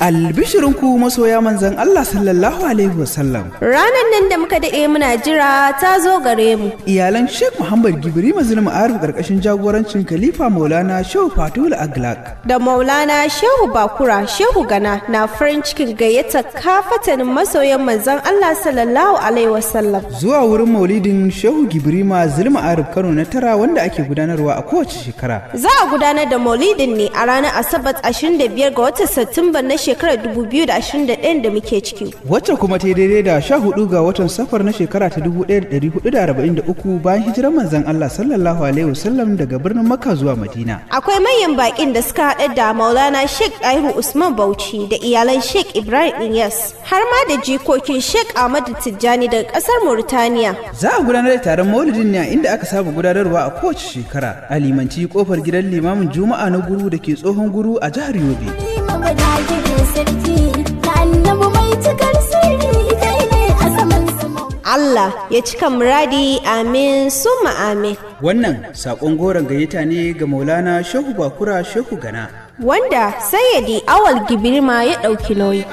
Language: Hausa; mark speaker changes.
Speaker 1: Albishirinku masoya manzan Allah sallallahu alaihi wasallam.
Speaker 2: Ranar nan da muka daɗe muna jira ta zo gare mu.
Speaker 1: Iyalan Sheikh Muhammad Gibrima Zulum Arif ƙarƙashin jagorancin Khalifa Maulana Shehu Fatul Aglak
Speaker 2: da Maulana Shehu Bakura Shehu Gana na farin cikin gayyata kafatanin masoyan manzan Allah sallallahu alaihi wasallam
Speaker 1: zuwa wurin maulidin Shehu Gibrima Zulum Arif Kano na tara wanda ake gudanarwa a kowace shekara.
Speaker 2: Za a gudanar da maulidin ne a ranar Asabar 25 ga watan Satumba na shekarar 2021 da muke ciki.
Speaker 1: Wacce kuma ta daidai da 14 ga watan Safar na shekara ta 1443 bayan hijirar manzon Allah sallallahu alaihi wasallam daga birnin Makka zuwa Madina.
Speaker 2: Akwai manyan bakin da suka haɗa da Maulana Sheikh Dahiru Usman Bauchi da iyalan Sheikh Ibrahim Inyas har ma da jikokin Sheikh Ahmadu Tijjani daga ƙasar Mauritania.
Speaker 1: Za a gudanar da taron maulidin ne inda aka saba gudanarwa a kowace shekara a limanci kofar gidan limamin Juma'a na Guru da ke tsohon Guru a jihar Yobe.
Speaker 2: Allah ya cika muradi, amin summa amin.
Speaker 1: Wannan sakon goron gayyata ne ga Maulana Shehu Bakura Shehu Gana
Speaker 2: wanda Sayyidi Awal Gibrima ya ɗauki nauyi.